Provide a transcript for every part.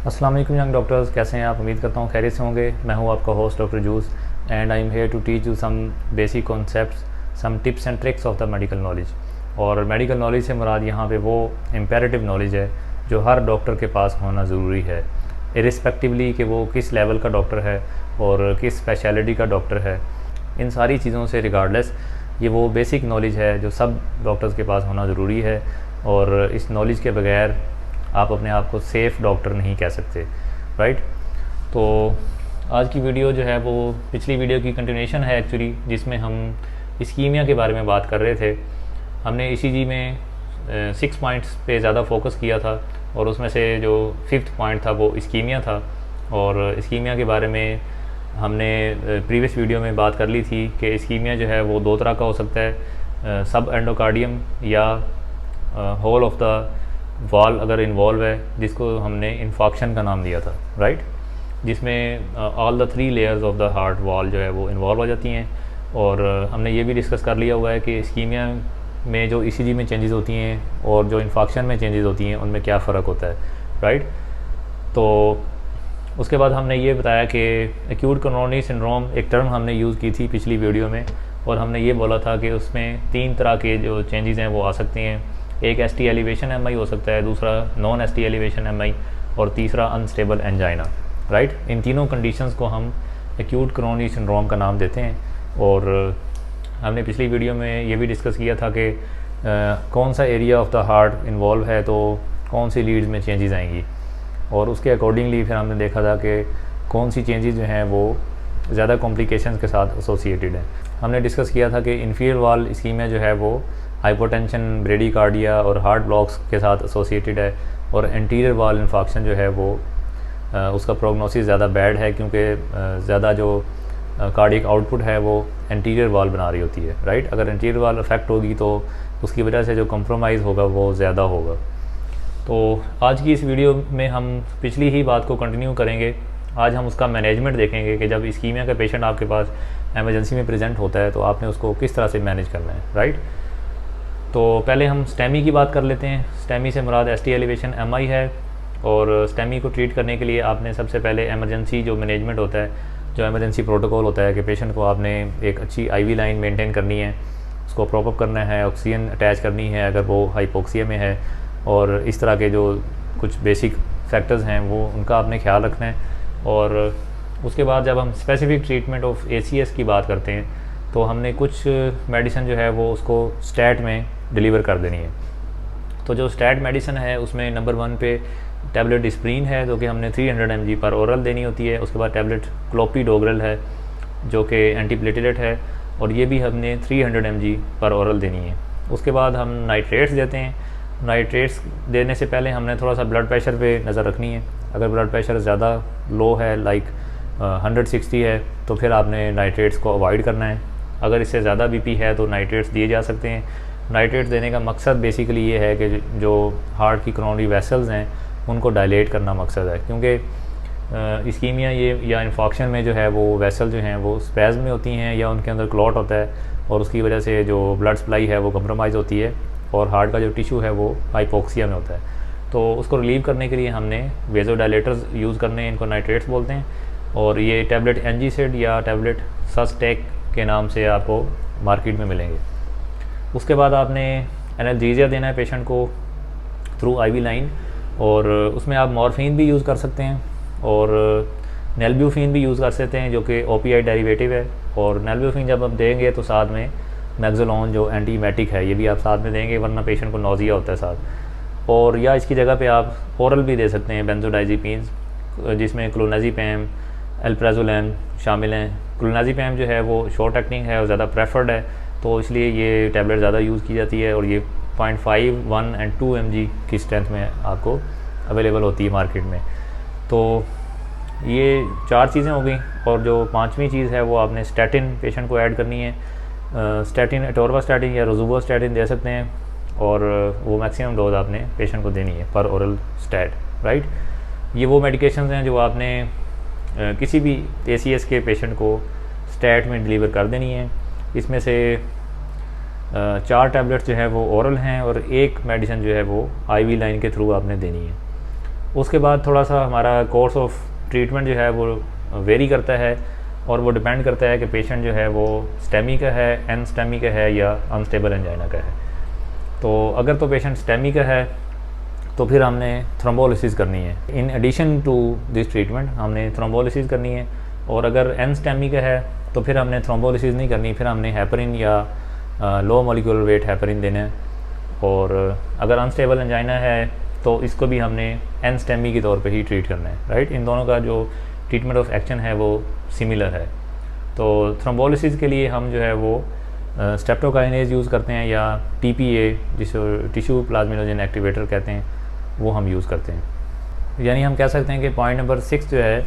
अस्सलाम वालेकुम young doctors, कैसे हैं आप? उम्मीद करता हूँ खैरियत से होंगे। मैं हूँ आपका host doctor juice and I am here to teach you some basic concepts, some tips and tricks of the medical knowledge. और मेडिकल नॉलेज से मुराद यहाँ पे वो इम्पेरेटिव नॉलेज है जो हर डॉक्टर के पास होना ज़रूरी है, इरिस्पेक्टिवली कि वो किस लेवल का डॉक्टर है और किस स्पेशलिटी का डॉक्टर है। इन सारी चीज़ों से रिगार्डलेस ये वो बेसिक नॉलेज है जो सब डॉक्टर्स के पास होना ज़रूरी है, और इस नॉलेज के बगैर आप अपने आप को सेफ़ डॉक्टर नहीं कह सकते, राइट। तो आज की वीडियो जो है वो पिछली वीडियो की कंटिन्यूएशन है एक्चुअली, जिसमें हम इस्कीमिया के बारे में बात कर रहे थे। हमने ईसीजी में 6 पॉइंट्स पे ज़्यादा फोकस किया था और उसमें से जो 5th पॉइंट था वो इस्कीमिया था। और इस्कीमिया के बारे में हमने प्रीवियस वीडियो में बात कर ली थी कि इस्कीमिया जो है वो दो तरह का हो सकता है, सब एंडोकार्डियम या होल ऑफ द वॉल अगर इन्वॉल्व है, जिसको हमने इन्फॉक्शन का नाम दिया था, राइट। जिसमें all the 3 layers of the heart wall जो है वो इन्वॉल्व हो जाती हैं। और हमने ये भी डिस्कस कर लिया हुआ है कि इस्कीमिया में जो ईसीजी में चेंजेस होती हैं और जो इन्फॉक्शन में चेंजेस होती हैं उनमें क्या फ़र्क होता है, राइट। तो उसके बाद हमने ये बताया कि एक्यूट कोरोनरी सिंड्रोम एक टर्म हमने यूज़ की थी पिछली वीडियो में, और हमने ये बोला था कि उसमें 3 तरह के जो चेंजेस हैं वो आ सकते हैं। एक एसटी एलिवेशन एमआई हो सकता है, दूसरा नॉन एसटी एलिवेशन एमआई, और तीसरा अनस्टेबल एंजाइना, राइट। इन तीनों कंडीशंस को हम एक्यूट कोरोनरी सिंड्रोम का नाम देते हैं। और हमने पिछली वीडियो में ये भी डिस्कस किया था कि कौन सा area of the heart involve है तो कौन सी लीड्स में चेंजेस आएंगी, और उसके अकॉर्डिंगली फिर हमने देखा था कि कौन सी चेंजेस जो हैं वो ज़्यादा कॉम्प्लिकेशंस के साथ एसोसिएटेड हैं। हमने डिस्कस किया था कि इन्फीरियर वाल इस्कीमिया जो है वो हाइपोटेंशन, ब्रेडिकार्डिया और हार्ट ब्लॉक्स के साथ एसोसिएटेड है, और एंटीरियर वाल इन्फॉक्शन जो है वो उसका प्रोग्नोसिस ज़्यादा बैड है, क्योंकि ज़्यादा जो कार्डियक आउटपुट है वो एंटीरियर वाल बना रही होती है, राइट। अगर एंटीरियर वाल अफेक्ट होगी तो उसकी वजह से जो कंप्रोमाइज़ होगा वो ज़्यादा होगा। तो आज की इस वीडियो में हम पिछली ही बात को कंटिन्यू करेंगे। आज हम उसका मैनेजमेंट देखेंगे कि जब इस्कीमिया का पेशेंट आपके पास एमरजेंसी में प्रेजेंट होता है तो आपने उसको किस तरह से मैनेज करना है, राइट। तो पहले हम स्टेमी की बात कर लेते हैं। स्टेमी से मुराद एसटी एलिवेशन एमआई है, और स्टेमी को ट्रीट करने के लिए आपने सबसे पहले एमरजेंसी जो मैनेजमेंट होता है, जो एमरजेंसी प्रोटोकॉल होता है कि पेशेंट को आपने एक अच्छी आईवी लाइन मेंटेन करनी है, उसको प्रॉप अप करना है, ऑक्सीजन अटैच करनी है अगर वो हाइपोक्सिया में है, और इस तरह के जो कुछ बेसिक फैक्टर्स हैं वो उनका आपने ख्याल रखना है। और उसके बाद जब हम स्पेसिफिक ट्रीटमेंट ऑफ एसीएस की बात करते हैं तो हमने कुछ मेडिसिन जो है वो उसको स्टैट में डिलीवर कर देनी है। तो जो स्टैट मेडिसिन है उसमें नंबर 1 पे टैबलेट डिस्प्रीन है जो कि हमने 300 mg पर ओरल देनी होती है। उसके बाद टैबलेट क्लोपिडोग्रेल है जो कि एंटीप्लेटलेट है, और ये भी हमने 300 mg पर ओरल देनी है। उसके बाद हम नाइट्रेट्स देते हैं। नाइट्रेट्स देने से पहले हमने थोड़ा सा ब्लड प्रेशर पे नज़र रखनी है। अगर ब्लड प्रेशर ज़्यादा लो है, लाइक 160 है, तो फिर आपने नाइट्रेट्स को अवॉइड करना है। अगर इससे ज़्यादा बीपी है तो नाइट्रेट्स दिए जा सकते हैं। नाइट्रेट्स देने का मकसद बेसिकली ये है कि जो हार्ट की कोरोनरी वेसल्स हैं उनको डायलेट करना मकसद है, क्योंकि इस्कीमिया ये या इन्फॉक्शन में जो है वो वेसल जो हैं वो स्पैज़ में होती हैं या उनके अंदर क्लॉट होता है, और उसकी वजह से जो ब्लड सप्लाई है वो कंप्रोमाइज़ होती है, और हार्ट का जो टिश्यू है वो हाइपोक्सिया में होता है। तो उसको रिलीव करने के लिए हमने वेज़ोडायलेटर्स यूज़ करने हैं, इनको नाइट्रेट्स बोलते हैं। और ये टैबलेट एनजीसिड या टैबलेट सस्टेक के नाम से आपको मार्केट में मिलेंगे। उसके बाद आपने एनाल्जेसिया देना है पेशेंट को थ्रू आईवी लाइन, और उसमें आप मॉर्फिन भी यूज़ कर सकते हैं और नेल्ब्यूफिन भी यूज़ कर सकते हैं जो कि ओपीआई डेरिवेटिव है। और नेल्ब्यूफिन जब आप देंगे तो साथ में मैक्सोलोन जो एंटीमेटिक है ये भी आप साथ में देंगे, वरना पेशेंट को नोजिया होता है साथ। और या इसकी जगह पे आप ओरल भी दे सकते हैं बेंजोडाइज़ेपिन्स, जिसमें क्लोनाज़ेपम, अल्प्राज़ोलम शामिल हैं। क्लोनाज़ेपम जो है वो शॉर्ट एक्टिंग है और ज़्यादा प्रेफर्ड है, तो इसलिए ये टैबलेट ज़्यादा यूज़ की जाती है, और ये 0.5, 1 और 2 mg की स्ट्रेंथ में आपको अवेलेबल होती है मार्केट में। तो ये 4 चीज़ें हो गई, और जो 5वीं चीज़ है वो आपने स्टैटिन पेशेंट को ऐड करनी है। स्टैटिन एटोरवास्टैटिन या रोजुवास्टैटिन दे सकते हैं, और वो मैक्सिमम डोज आपने पेशेंट को देनी है पर ओरल स्टैट, राइट। ये वो मेडिकेशंस हैं जो आपने किसी भी एसीएस के पेशेंट को स्टैट में डिलीवर कर देनी है। इसमें से 4 टैबलेट्स जो है वो ओरल हैं और एक मेडिसिन जो है वो आईवी लाइन के थ्रू आपने देनी है। उसके बाद थोड़ा सा हमारा कोर्स ऑफ ट्रीटमेंट जो है वो वेरी करता है और वो डिपेंड करता है कि पेशेंट जो है वो स्टेमी का है, एनस्टेमी का है या अनस्टेबल एंजाइना का है। तो अगर तो पेशेंट स्टेमी का है तो फिर हमने थ्रोम्बोलिसिस करनी है। In addition to this treatment हमने थ्रोम्बोलिसिस करनी है। और अगर एनस्टेमी का है तो फिर हमने थ्रोम्बोलिसिस नहीं करनी, फिर हमने हेपरिन या लो मॉलिक्यूलर वेट हेपरिन देना है। और अगर अनस्टेबल एंजाइना है तो इसको भी हमने एनस्टेमी के तौर पे ही ट्रीट करना है, राइट। इन दोनों का जो ट्रीटमेंट ऑफ एक्शन है वो सिमिलर है। तो थ्रोम्बोलिसिस के लिए हम जो है वो स्ट्रेप्टोकाइनेज यूज़ करते हैं या TPA, जिसे टिश्यू प्लाज्मिनोजन एक्टिवेटर कहते हैं, वो हम यूज़ करते हैं। यानी हम कह सकते हैं कि पॉइंट नंबर 6 जो है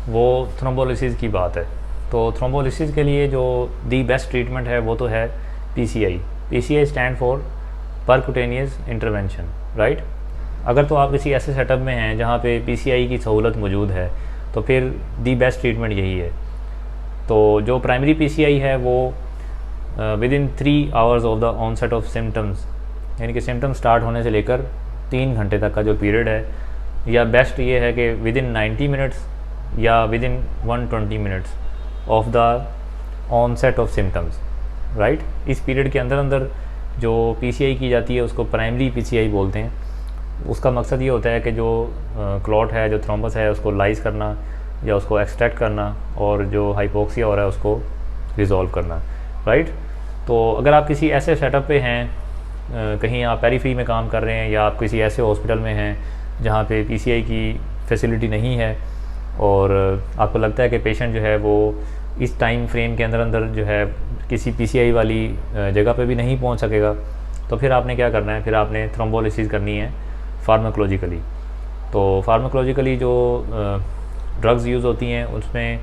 वो थ्रोम्बोलिसिस की बात है। तो थ्रोम्बोलिसिस के लिए जो दी बेस्ट ट्रीटमेंट है वो तो है PCI stand for percutaneous intervention, right. अगर तो आप किसी ऐसे सेटअप में हैं जहाँ पे PCI की सहूलत मौजूद है तो फिर दी बेस्ट ट्रीटमेंट यही है। तो जो प्राइमरी PCI है वो within 3 hours of the onset of symptoms, यानी कि सिम्टम्स स्टार्ट होने से लेकर 3 घंटे तक का जो पीरियड है, या बेस्ट ये है कि विद इन 90 मिनट्स या within 120 minutes of the onset of symptoms, right. इस पीरियड के अंदर अंदर जो PCI की जाती है उसको प्राइमरी PCI बोलते हैं। उसका मकसद ये होता है कि जो क्लॉट है, जो थ्रोम्बस है, उसको लाइज करना या उसको एक्सट्रैक्ट करना और जो हाइपोक्सिया हो रहा है उसको रिज़ॉल्व करना, राइट। तो अगर आप किसी ऐसे सेटअप पे हैं, कहीं आप पेरीफ्री में काम कर रहे हैं या आप किसी ऐसे हॉस्पिटल में हैं जहाँ पे PCI की फैसिलिटी नहीं है और आपको लगता है कि पेशेंट जो है वो इस टाइम फ्रेम के अंदर अंदर जो है किसी PCI वाली जगह पे भी नहीं पहुँच सकेगा, तो फिर आपने क्या करना है, फिर आपने थ्रोम्बोलिसिस करनी है फार्माकोलॉजिकली। तो फार्माकोलॉजिकली जो ड्रग्स यूज़ होती हैं उसमें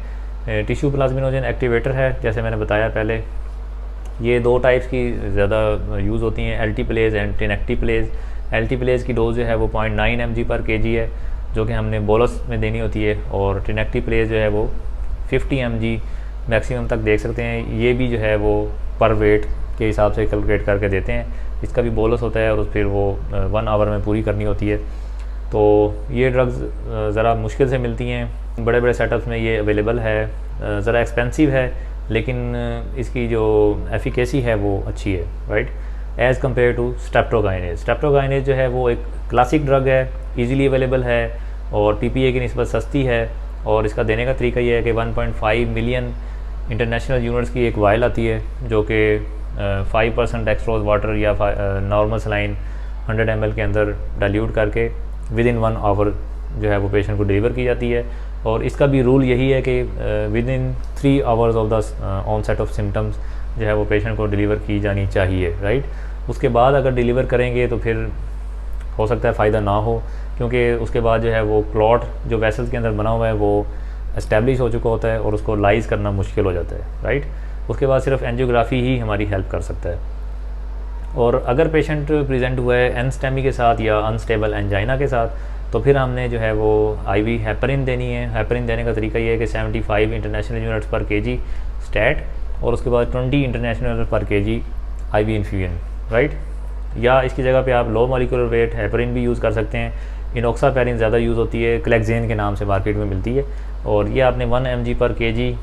टिश्यू प्लाज्मिनोजन एक्टिवेटर है, जैसे मैंने बताया पहले। ये 2 टाइप्स की ज़्यादा यूज़ होती हैं, एल्टीप्लेज एंड टिनेक्टिप्लेज। एल्टीप्लेज की डोज जो है वो 0.9 mg पर kg है, जो कि हमने बोलस में देनी होती है। और टिनेक्टिप्लेज जो है वो 50 mg मैक्सिमम तक देख सकते हैं। ये भी जो है वो पर वेट के हिसाब से कैलकुलेट करके देते हैं। इसका भी बोलस होता है और फिर वो 1 आवर में पूरी करनी होती है। तो ये ड्रग्स ज़रा मुश्किल से मिलती हैं, बड़े बड़े सेटअप्स में ये अवेलेबल है। ज़रा एक्सपेंसिव है लेकिन इसकी जो एफिकेसी है वो अच्छी है, right, as compared to streptokinase. Streptokinase जो है वो एक क्लासिक ड्रग है, ईज़िली अवेलेबल है और TPA की निस्बत सस्ती है। और इसका देने का तरीका ये है कि 1.5 मिलियन इंटरनेशनल यूनिट्स की एक वायल आती है जो कि 5% डेक्सट्रोज वाटर या नॉर्मल सलाइन 100 ml के अंदर डाइल्यूट करके विद इन 1 आवर जो है वो पेशेंट को डिलीवर की जाती है। और इसका भी रूल यही है कि within 3 hours of the onset of symptoms जो है वो पेशेंट को डिलीवर की जानी चाहिए, राइट। उसके बाद अगर डिलीवर करेंगे तो फिर हो सकता है फ़ायदा ना हो, क्योंकि उसके बाद जो है वो क्लॉट जो वेसल्स के अंदर बना हुआ है वो एस्टेब्लिश हो चुका होता है और उसको लाइज करना मुश्किल हो जाता है, राइट। उसके बाद सिर्फ एंजियोग्राफी ही हमारी हेल्प कर सकता है। और अगर पेशेंट प्रेजेंट हुआ है एनस्टेमी के साथ या अनस्टेबल एंजाइना के साथ, तो फिर हमने जो है वो IV हेपरिन देनी है। हेपरिन देने का तरीका ये है कि 75 इंटरनेशनल यूनिट्स पर kg स्टैट और उसके बाद 20 इंटरनेशनल यूनिट्स पर kg IV इन्फ्यूजन, राइट। या इसकी जगह पे आप लो मॉलिक्यूलर वेट हेपरिन भी यूज़ कर सकते हैं। इनोक्सापैरिन ज़्यादा यूज़ होती है, क्लेक्जेन के नाम से मार्केट में मिलती है। और ये आपने 1 mg पर kg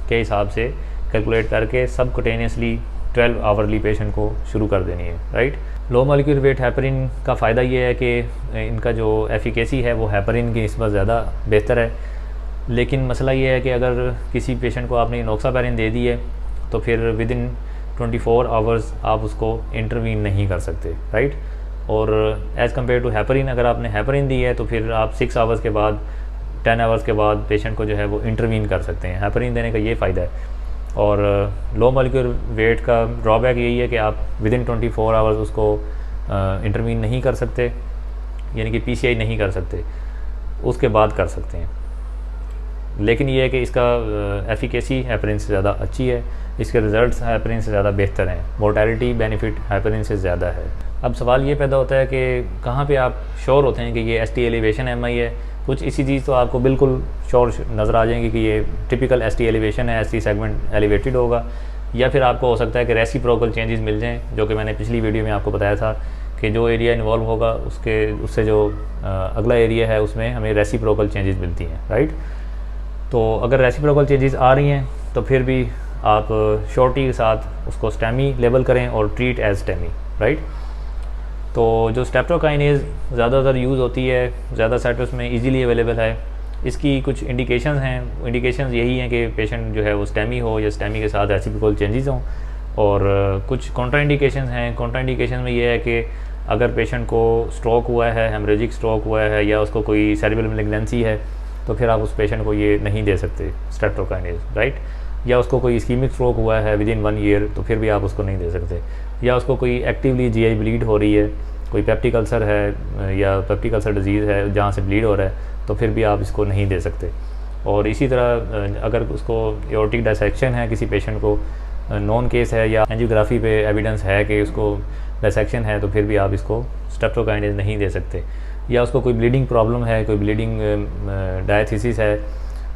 के हिसाब से कैलकुलेट करके सबकुटेनियसली 12 आवरली पेशेंट को शुरू कर देनी है, right. Low molecular weight heparin का फ़ायदा ये है कि इनका जो एफिकेसी है वो हेपरिन की निस्बत ज़्यादा बेहतर है। लेकिन मसला ये है कि अगर किसी पेशेंट को आपने इनोक्सापैरिन दे दी है तो फिर विद इन 24 आवर्स आप उसको इंटरवीन नहीं कर सकते, राइट। और एज़ कम्पेयर टू हेपरिन, अगर आपने हेपरिन दी है तो फिर आप 6 आवर्स के बाद 10 आवर्स के बाद पेशेंट को जो है वो इंटरवीन कर सकते हैं। हेपरिन देने का ये फ़ायदा है। और लो मॉलिक्यूलर वेट का ड्रॉबैक यही है कि आप विद इन 24 आवर्स उसको इंटरवीन नहीं कर सकते, यानी कि PCI नहीं कर सकते, उसके बाद कर सकते हैं। लेकिन ये है कि इसका एफिकेसी हेपरिन से ज़्यादा अच्छी है, इसके रिज़ल्ट्स हेपरिन से ज़्यादा बेहतर हैं, मोर्टेलिटी बेनिफिट हेपरिन से ज़्यादा है। अब सवाल ये पैदा होता है कि कहाँ पे आप श्योर होते हैं कि ये ST एलिवेशन MI है। कुछ इसी चीज़ तो आपको बिल्कुल श्योर नज़र आ जाएंगी कि ये टिपिकल ST एलिवेशन है, ST सेगमेंट एलिवेटेड होगा। या फिर आपको हो सकता है कि रेसिप्रोकल चेंजेस मिल जाएँ, जो कि मैंने पिछली वीडियो में आपको बताया था कि जो एरिया इन्वॉल्व होगा उससे जो अगला एरिया है उसमें हमें रेसिप्रोकल चेंजेस मिलती हैं, राइट। तो अगर रेसिप्रोकल चेंजेस आ रही हैं तो फिर भी आप श्योरिटी के साथ उसको स्टेमी लेबल करें और ट्रीट एज स्टेमी, राइट। तो जो स्ट्रेप्टोकाइनेज ज़्यादातर यूज़ होती है, ज़्यादा सेटर्स में इजीली अवेलेबल है। इसकी कुछ इंडिकेशंस हैं, इंडिकेशंस यही हैं कि पेशेंट जो है वो स्टेमी हो या स्टेमी के साथ रेसिप्रोकल चेंजेस हों। और कुछ कॉन्ट्राइंडिकेशंस हैं। कॉन्ट्राइंडिकेशन में ये है कि अगर पेशेंट को स्ट्रोक हुआ है, हेमरेजिक स्ट्रोक हुआ है या उसको कोई सेरेब्रल मैलिग्नेंसी है, तो फिर आप उस पेशेंट को ये नहीं दे सकते स्ट्रेप्टोकाइनेज, राइट। या उसको कोई इस्कीमिक स्ट्रोक हुआ है विदिन 1 ईयर, तो फिर भी आप उसको नहीं दे सकते। या उसको कोई एक्टिवली जीआई ब्लीड हो रही है, कोई पेप्टिक अल्सर है या पेप्टिक अल्सर डिजीज़ है जहाँ से ब्लीड हो रहा है, तो फिर भी आप इसको नहीं दे सकते। और इसी तरह अगर उसको एओर्टिक डायसेक्शन है, किसी पेशेंट को नॉन केस है या एंजियोग्राफी पे एविडेंस है कि उसको डायसेक्शन है, तो फिर भी आप इसको स्ट्रेप्टोकाइनेज नहीं दे सकते। या उसको कोई ब्लीडिंग प्रॉब्लम है, कोई ब्लीडिंग डायथिसिस है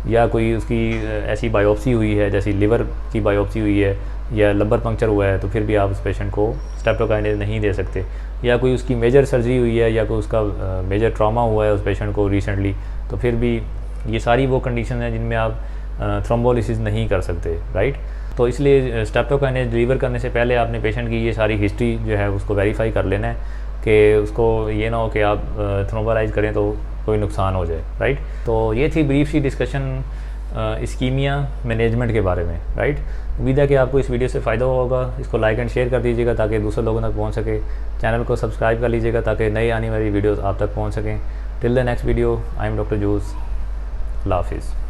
या कोई उसकी ऐसी बायोप्सी हुई है जैसी लिवर की बायोप्सी हुई है या लंबर पंक्चर हुआ है, तो फिर भी आप उस पेशेंट को स्ट्रेप्टोकाइनेज नहीं दे सकते। या कोई उसकी मेजर सर्जरी हुई है या कोई उसका मेजर ट्रॉमा हुआ है उस पेशेंट को रिसेंटली, तो फिर भी ये सारी वो कंडीशन है जिनमें आप थ्रोम्बोलिसिस नहीं कर सकते, राइट। तो इसलिए स्ट्रेप्टोकाइनेज डिलीवर करने से पहले आपने पेशेंट की ये सारी हिस्ट्री जो है उसको वेरीफाई कर लेना है कि उसको ये ना हो कि आप थ्रोम्बोलाइज करें तो कोई नुकसान हो जाए, राइट। तो ये थी ब्रीफ सी डिस्कशन इस्कीमिया मैनेजमेंट के बारे में, राइट। उम्मीद है कि आपको इस वीडियो से फ़ायदा होगा। इसको लाइक एंड शेयर कर दीजिएगा ताकि दूसरे लोगों तक पहुंच सके। चैनल को सब्सक्राइब कर लीजिएगा ताकि नई आने वाली वीडियोस आप तक पहुंच सकें। Till the next video, I am doctor juice. अल्लाह हाफिज़।